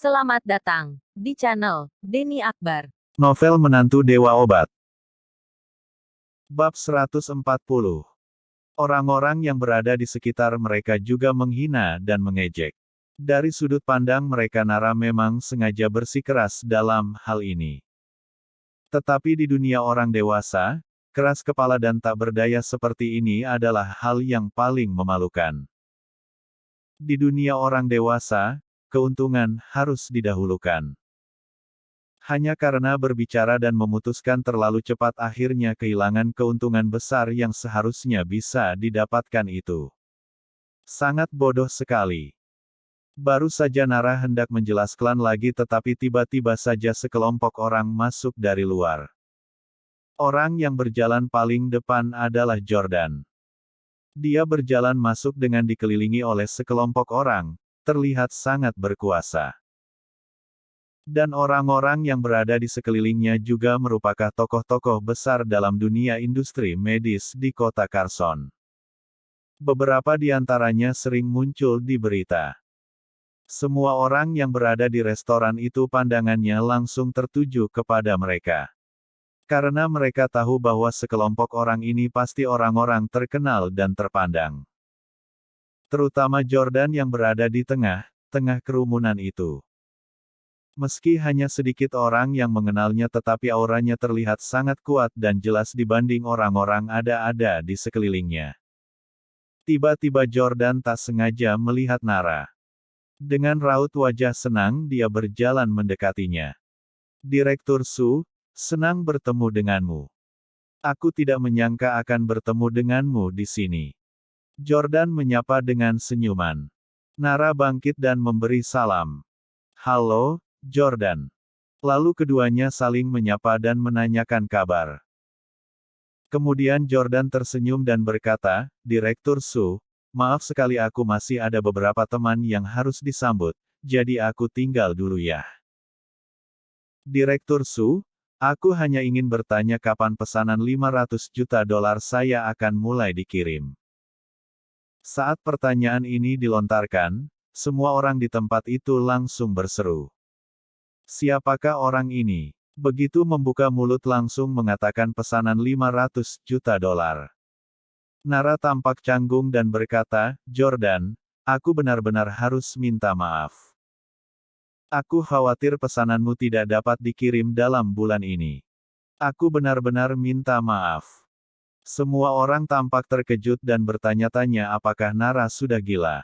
Selamat datang di channel Denny Akbar. Novel Menantu Dewa Obat. Bab 140. Orang-orang yang berada di sekitar mereka juga menghina dan mengejek. Dari sudut pandang mereka, Nara memang sengaja bersikeras dalam hal ini. Tetapi di dunia orang dewasa, keras kepala dan tak berdaya seperti ini adalah hal yang paling memalukan. Di dunia orang dewasa, keuntungan harus didahulukan. Hanya karena berbicara dan memutuskan terlalu cepat akhirnya kehilangan keuntungan besar yang seharusnya bisa didapatkan itu. Sangat bodoh sekali. Baru saja Nara hendak menjelaskan lagi tetapi tiba-tiba saja sekelompok orang masuk dari luar. Orang yang berjalan paling depan adalah Jordan. Dia berjalan masuk dengan dikelilingi oleh sekelompok orang, terlihat sangat berkuasa. Dan orang-orang yang berada di sekelilingnya juga merupakan tokoh-tokoh besar dalam dunia industri medis di kota Carson. Beberapa di antaranya sering muncul di berita. Semua orang yang berada di restoran itu pandangannya langsung tertuju kepada mereka. Karena mereka tahu bahwa sekelompok orang ini pasti orang-orang terkenal dan terpandang. Terutama Jordan yang berada di tengah kerumunan itu. Meski hanya sedikit orang yang mengenalnya tetapi auranya terlihat sangat kuat dan jelas dibanding orang-orang ada di sekelilingnya. Tiba-tiba Jordan tak sengaja melihat Nara. Dengan raut wajah senang dia berjalan mendekatinya. Direktur Su, senang bertemu denganmu. Aku tidak menyangka akan bertemu denganmu di sini. Jordan menyapa dengan senyuman. Nara bangkit dan memberi salam. Halo, Jordan. Lalu keduanya saling menyapa dan menanyakan kabar. Kemudian Jordan tersenyum dan berkata, Direktur Su, maaf sekali aku masih ada beberapa teman yang harus disambut, jadi aku tinggal dulu ya. Direktur Su, aku hanya ingin bertanya kapan pesanan $500 juta saya akan mulai dikirim. Saat pertanyaan ini dilontarkan, semua orang di tempat itu langsung berseru. Siapakah orang ini? Begitu membuka mulut langsung mengatakan pesanan $500 juta. Nara tampak canggung dan berkata, Jordan, aku benar-benar harus minta maaf. Aku khawatir pesananmu tidak dapat dikirim dalam bulan ini. Aku benar-benar minta maaf. Semua orang tampak terkejut dan bertanya-tanya apakah Nara sudah gila.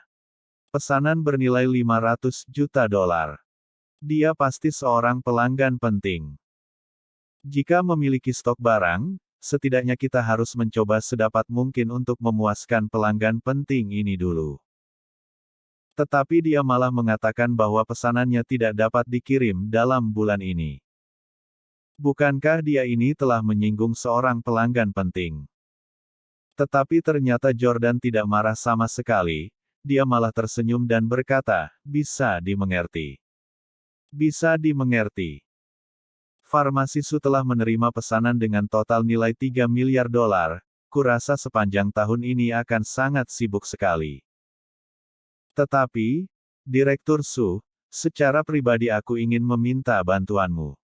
Pesanan bernilai $500 juta. Dia pasti seorang pelanggan penting. Jika memiliki stok barang, setidaknya kita harus mencoba sedapat mungkin untuk memuaskan pelanggan penting ini dulu. Tetapi dia malah mengatakan bahwa pesanannya tidak dapat dikirim dalam bulan ini. Bukankah dia ini telah menyinggung seorang pelanggan penting? Tetapi ternyata Jordan tidak marah sama sekali, dia malah tersenyum dan berkata, bisa dimengerti. Bisa dimengerti. Farmasi Su telah menerima pesanan dengan total nilai $3 miliar. Kurasa sepanjang tahun ini akan sangat sibuk sekali. Tetapi, Direktur Su, secara pribadi aku ingin meminta bantuanmu.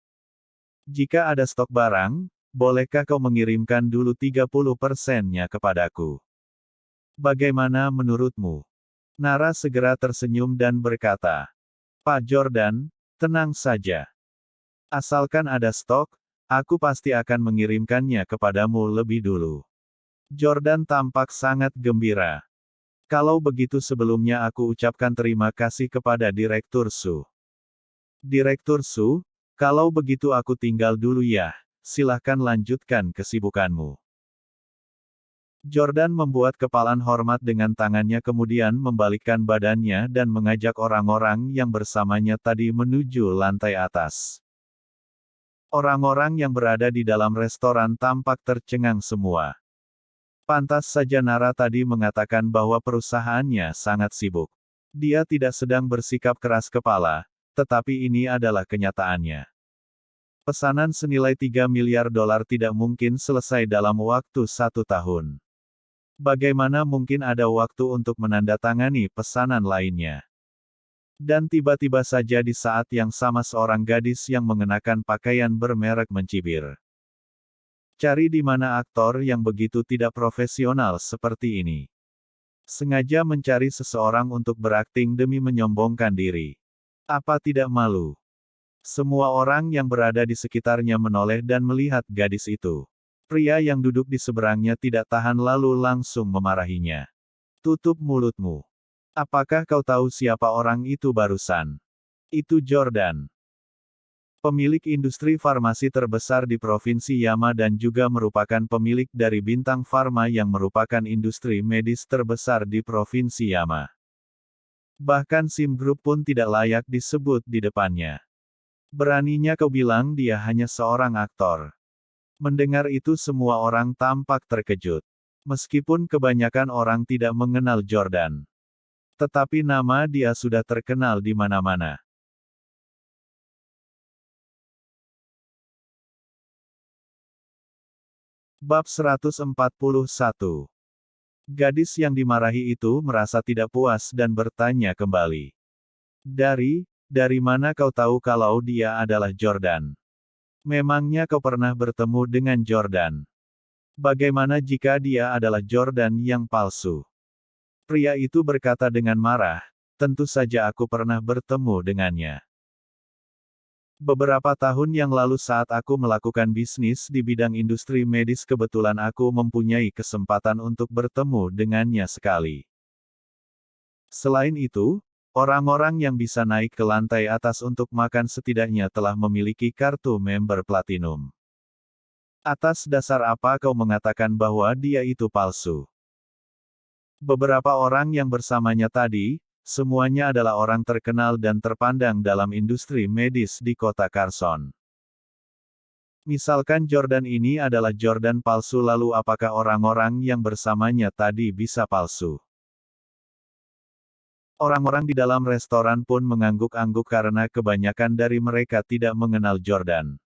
Jika ada stok barang, bolehkah kau mengirimkan dulu 30%-nya kepadaku? Bagaimana menurutmu? Nara segera tersenyum dan berkata, Pak Jordan, tenang saja. Asalkan ada stok, aku pasti akan mengirimkannya kepadamu lebih dulu. Jordan tampak sangat gembira. Kalau begitu sebelumnya aku ucapkan terima kasih kepada Direktur Su. Direktur Su, kalau begitu aku tinggal dulu ya, silahkan lanjutkan kesibukanmu. Jordan membuat kepalan hormat dengan tangannya kemudian membalikkan badannya dan mengajak orang-orang yang bersamanya tadi menuju lantai atas. Orang-orang yang berada di dalam restoran tampak tercengang semua. Pantas saja Nara tadi mengatakan bahwa perusahaannya sangat sibuk. Dia tidak sedang bersikap keras kepala, tetapi ini adalah kenyataannya. Pesanan senilai $3 miliar tidak mungkin selesai dalam waktu 1 tahun. Bagaimana mungkin ada waktu untuk menandatangani pesanan lainnya? Dan tiba-tiba saja di saat yang sama seorang gadis yang mengenakan pakaian bermerek mencibir. Cari di mana aktor yang begitu tidak profesional seperti ini. Sengaja mencari seseorang untuk berakting demi menyombongkan diri. Apa tidak malu? Semua orang yang berada di sekitarnya menoleh dan melihat gadis itu. Pria yang duduk di seberangnya tidak tahan lalu langsung memarahinya. Tutup mulutmu. Apakah kau tahu siapa orang itu barusan? Itu Jordan. Pemilik industri farmasi terbesar di Provinsi Yama dan juga merupakan pemilik dari Bintang Pharma yang merupakan industri medis terbesar di Provinsi Yama. Bahkan SIM Group pun tidak layak disebut di depannya. Beraninya kau bilang dia hanya seorang aktor. Mendengar itu semua orang tampak terkejut. Meskipun kebanyakan orang tidak mengenal Jordan. Tetapi nama dia sudah terkenal di mana-mana. Bab 141. Gadis yang dimarahi itu merasa tidak puas dan bertanya kembali. Dari mana kau tahu kalau dia adalah Jordan? Memangnya kau pernah bertemu dengan Jordan? Bagaimana jika dia adalah Jordan yang palsu? Pria itu berkata dengan marah, tentu saja aku pernah bertemu dengannya. Beberapa tahun yang lalu saat aku melakukan bisnis di bidang industri medis kebetulan aku mempunyai kesempatan untuk bertemu dengannya sekali. Selain itu, orang-orang yang bisa naik ke lantai atas untuk makan setidaknya telah memiliki kartu member platinum. Atas dasar apa kau mengatakan bahwa dia itu palsu? Beberapa orang yang bersamanya tadi, semuanya adalah orang terkenal dan terpandang dalam industri medis di kota Carson. Misalkan Jordan ini adalah Jordan palsu lalu apakah orang-orang yang bersamanya tadi bisa palsu? Orang-orang di dalam restoran pun mengangguk-angguk karena kebanyakan dari mereka tidak mengenal Jordan.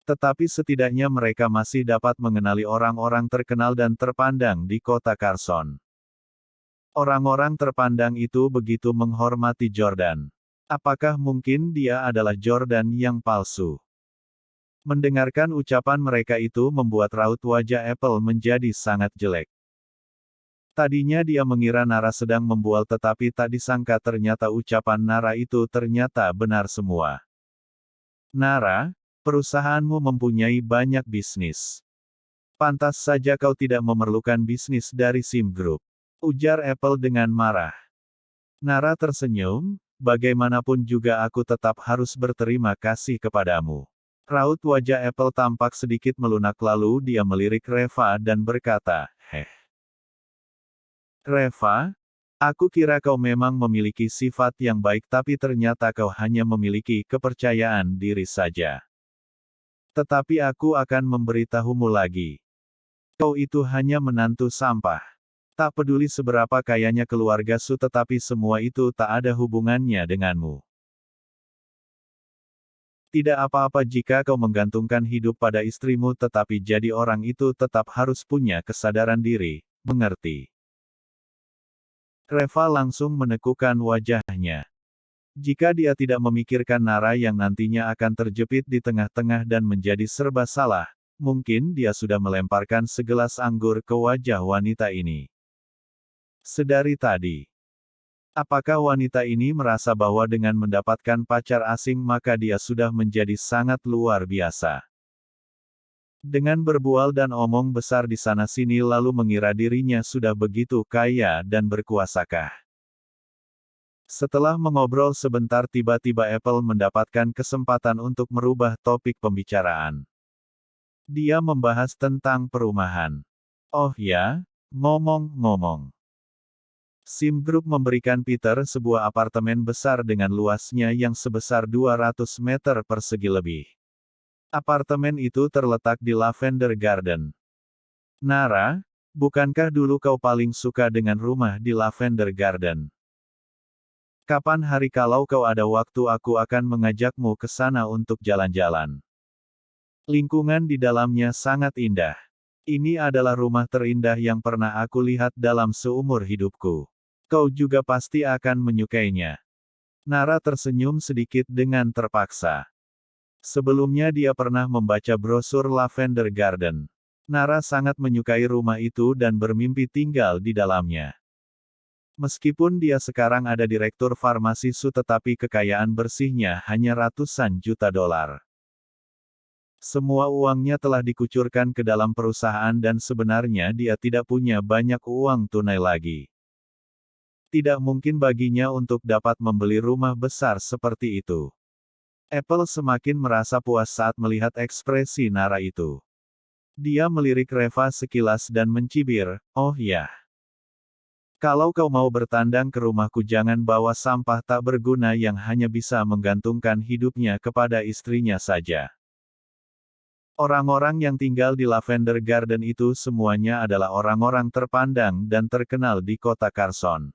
Tetapi setidaknya mereka masih dapat mengenali orang-orang terkenal dan terpandang di kota Carson. Orang-orang terpandang itu begitu menghormati Jordan. Apakah mungkin dia adalah Jordan yang palsu? Mendengarkan ucapan mereka itu membuat raut wajah Apple menjadi sangat jelek. Tadinya dia mengira Nara sedang membual tetapi tak disangka ternyata ucapan Nara itu ternyata benar semua. Nara, perusahaanmu mempunyai banyak bisnis. Pantas saja kau tidak memerlukan bisnis dari SIM Group. Ujar Apple dengan marah. Nara tersenyum, bagaimanapun juga aku tetap harus berterima kasih kepadamu. Raut wajah Apple tampak sedikit melunak lalu dia melirik Reva dan berkata, Reva, aku kira kau memang memiliki sifat yang baik tapi ternyata kau hanya memiliki kepercayaan diri saja. Tetapi aku akan memberitahumu lagi. Kau itu hanya menantu sampah. Tak peduli seberapa kayanya keluarga Su tetapi semua itu tak ada hubungannya denganmu. Tidak apa-apa jika kau menggantungkan hidup pada istrimu tetapi jadi orang itu tetap harus punya kesadaran diri, mengerti? Reva langsung menekukkan wajahnya. Jika dia tidak memikirkan Nara yang nantinya akan terjepit di tengah-tengah dan menjadi serba salah, mungkin dia sudah melemparkan segelas anggur ke wajah wanita ini. Sedari tadi. Apakah wanita ini merasa bahwa dengan mendapatkan pacar asing maka dia sudah menjadi sangat luar biasa? Dengan berbual dan omong besar di sana-sini lalu mengira dirinya sudah begitu kaya dan berkuasakah? Setelah mengobrol sebentar tiba-tiba Apple mendapatkan kesempatan untuk merubah topik pembicaraan. Dia membahas tentang perumahan. Oh ya, ngomong-ngomong. SIM Group memberikan Peter sebuah apartemen besar dengan luasnya yang sebesar 200 meter persegi lebih. Apartemen itu terletak di Lavender Garden. Nara, bukankah dulu kau paling suka dengan rumah di Lavender Garden? Kapan hari kalau kau ada waktu aku akan mengajakmu ke sana untuk jalan-jalan. Lingkungan di dalamnya sangat indah. Ini adalah rumah terindah yang pernah aku lihat dalam seumur hidupku. Kau juga pasti akan menyukainya. Nara tersenyum sedikit dengan terpaksa. Sebelumnya dia pernah membaca brosur Lavender Garden. Nara sangat menyukai rumah itu dan bermimpi tinggal di dalamnya. Meskipun dia sekarang ada direktur farmasi Su, tetapi kekayaan bersihnya hanya ratusan juta dolar. Semua uangnya telah dikucurkan ke dalam perusahaan dan sebenarnya dia tidak punya banyak uang tunai lagi. Tidak mungkin baginya untuk dapat membeli rumah besar seperti itu. Apple semakin merasa puas saat melihat ekspresi Nara itu. Dia melirik Reva sekilas dan mencibir, "Oh ya. Kalau kau mau bertandang ke rumahku jangan bawa sampah tak berguna yang hanya bisa menggantungkan hidupnya kepada istrinya saja." Orang-orang yang tinggal di Lavender Garden itu semuanya adalah orang-orang terpandang dan terkenal di kota Carson.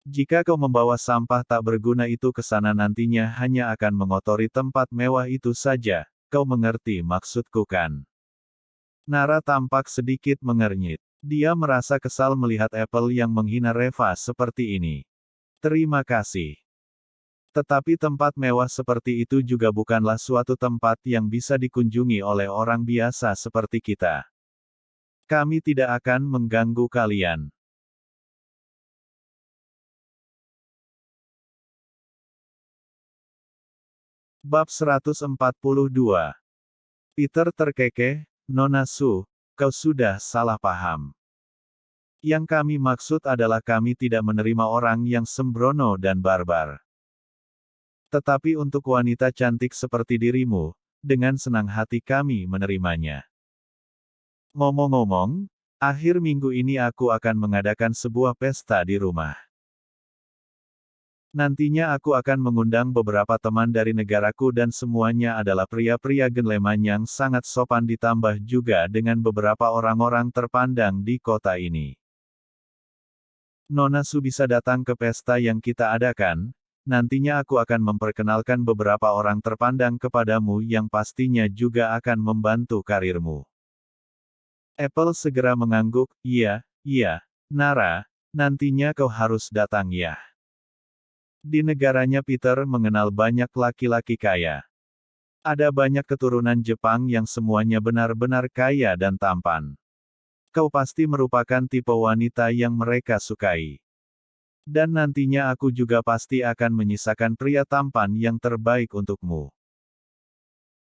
Jika kau membawa sampah tak berguna itu ke sana nantinya hanya akan mengotori tempat mewah itu saja, kau mengerti maksudku kan? Nara tampak sedikit mengernyit. Dia merasa kesal melihat Apple yang menghina Reva seperti ini. Terima kasih. Tetapi tempat mewah seperti itu juga bukanlah suatu tempat yang bisa dikunjungi oleh orang biasa seperti kita. Kami tidak akan mengganggu kalian. Bab 142. Peter terkekeh, "Nona Su, kau sudah salah paham. Yang kami maksud adalah kami tidak menerima orang yang sembrono dan barbar. Tetapi untuk wanita cantik seperti dirimu, dengan senang hati kami menerimanya. Ngomong-ngomong, akhir minggu ini aku akan mengadakan sebuah pesta di rumah. Nantinya aku akan mengundang beberapa teman dari negaraku dan semuanya adalah pria-pria gentleman yang sangat sopan ditambah juga dengan beberapa orang-orang terpandang di kota ini. Nona Su bisa datang ke pesta yang kita adakan, nantinya aku akan memperkenalkan beberapa orang terpandang kepadamu yang pastinya juga akan membantu karirmu." Apple segera mengangguk, "Iya, Nara, nantinya kau harus datang ya." Di negaranya Peter mengenal banyak laki-laki kaya. Ada banyak keturunan Jepang yang semuanya benar-benar kaya dan tampan. Kau pasti merupakan tipe wanita yang mereka sukai. Dan nantinya aku juga pasti akan menyisakan pria tampan yang terbaik untukmu.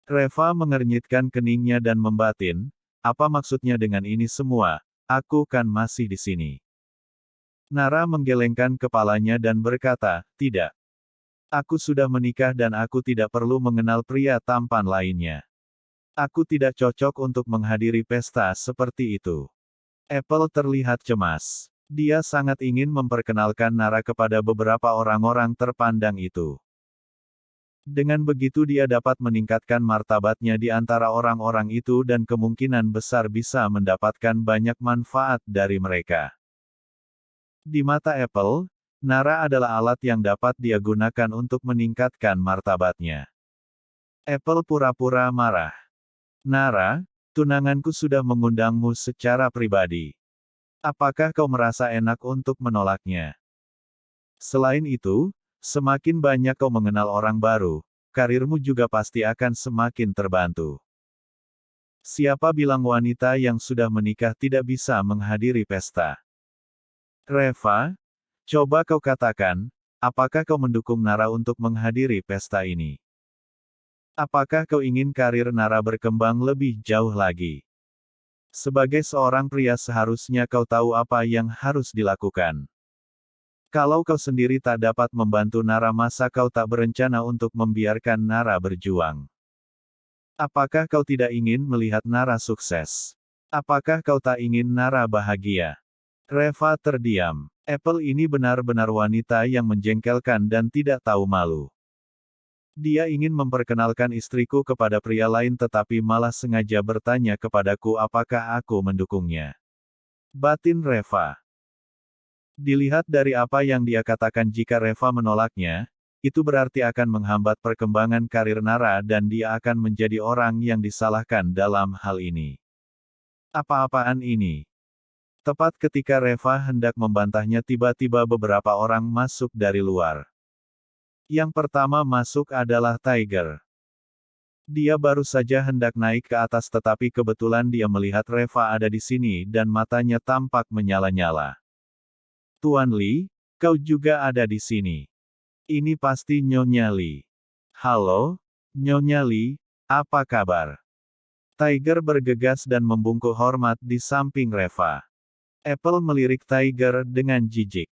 Reva mengernyitkan keningnya dan membatin, "Apa maksudnya dengan ini semua? Aku kan masih di sini." Nara menggelengkan kepalanya dan berkata, "Tidak. Aku sudah menikah dan aku tidak perlu mengenal pria tampan lainnya. Aku tidak cocok untuk menghadiri pesta seperti itu." Apple terlihat cemas. Dia sangat ingin memperkenalkan Nara kepada beberapa orang-orang terpandang itu. Dengan begitu dia dapat meningkatkan martabatnya di antara orang-orang itu dan kemungkinan besar bisa mendapatkan banyak manfaat dari mereka. Di mata Apple, Nara adalah alat yang dapat dia gunakan untuk meningkatkan martabatnya. Apple pura-pura marah. "Nara, tunanganku sudah mengundangmu secara pribadi. Apakah kau merasa enak untuk menolaknya? Selain itu, semakin banyak kau mengenal orang baru, karirmu juga pasti akan semakin terbantu. Siapa bilang wanita yang sudah menikah tidak bisa menghadiri pesta? Reva, coba kau katakan, apakah kau mendukung Nara untuk menghadiri pesta ini? Apakah kau ingin karir Nara berkembang lebih jauh lagi? Sebagai seorang pria seharusnya kau tahu apa yang harus dilakukan. Kalau kau sendiri tak dapat membantu Nara masa kau tak berencana untuk membiarkan Nara berjuang? Apakah kau tidak ingin melihat Nara sukses? Apakah kau tak ingin Nara bahagia?" Reva terdiam. Apple ini benar-benar wanita yang menjengkelkan dan tidak tahu malu. Dia ingin memperkenalkan istriku kepada pria lain tetapi malah sengaja bertanya kepadaku apakah aku mendukungnya. Batin Reva. Dilihat dari apa yang dia katakan jika Reva menolaknya, itu berarti akan menghambat perkembangan karir Nara dan dia akan menjadi orang yang disalahkan dalam hal ini. Apa-apaan ini? Tepat ketika Reva hendak membantahnya tiba-tiba beberapa orang masuk dari luar. Yang pertama masuk adalah Tiger. Dia baru saja hendak naik ke atas tetapi kebetulan dia melihat Reva ada di sini dan matanya tampak menyala-nyala. Tuan Li, kau juga ada di sini. Ini pasti Nyonya Li. Halo, Nyonya Li, apa kabar? Tiger bergegas dan membungkuk hormat di samping Reva. Apple melirik Tiger dengan jijik.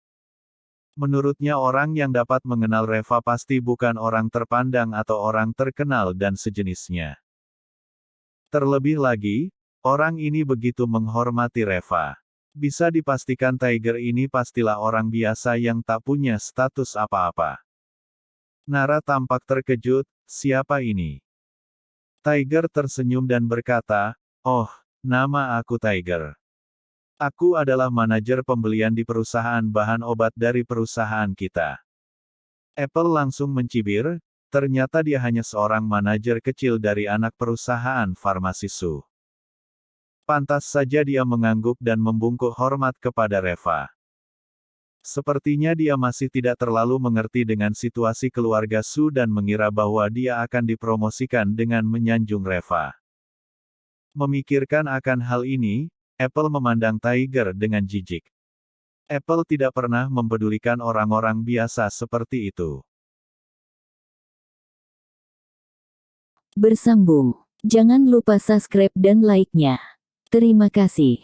Menurutnya orang yang dapat mengenal Reva pasti bukan orang terpandang atau orang terkenal dan sejenisnya. Terlebih lagi, orang ini begitu menghormati Reva. Bisa dipastikan Tiger ini pastilah orang biasa yang tak punya status apa-apa. Nara tampak terkejut, siapa ini? Tiger tersenyum dan berkata, "Oh, nama aku Tiger. Aku adalah manajer pembelian di perusahaan bahan obat dari perusahaan kita." Apple langsung mencibir, ternyata dia hanya seorang manajer kecil dari anak perusahaan farmasi Su. Pantas saja dia mengangguk dan membungkuk hormat kepada Reva. Sepertinya dia masih tidak terlalu mengerti dengan situasi keluarga Su dan mengira bahwa dia akan dipromosikan dengan menyanjung Reva. Memikirkan akan hal ini, Apple memandang Tiger dengan jijik. Apple tidak pernah mempedulikan orang-orang biasa seperti itu. Bersambung. Jangan lupa subscribe dan like-nya. Terima kasih.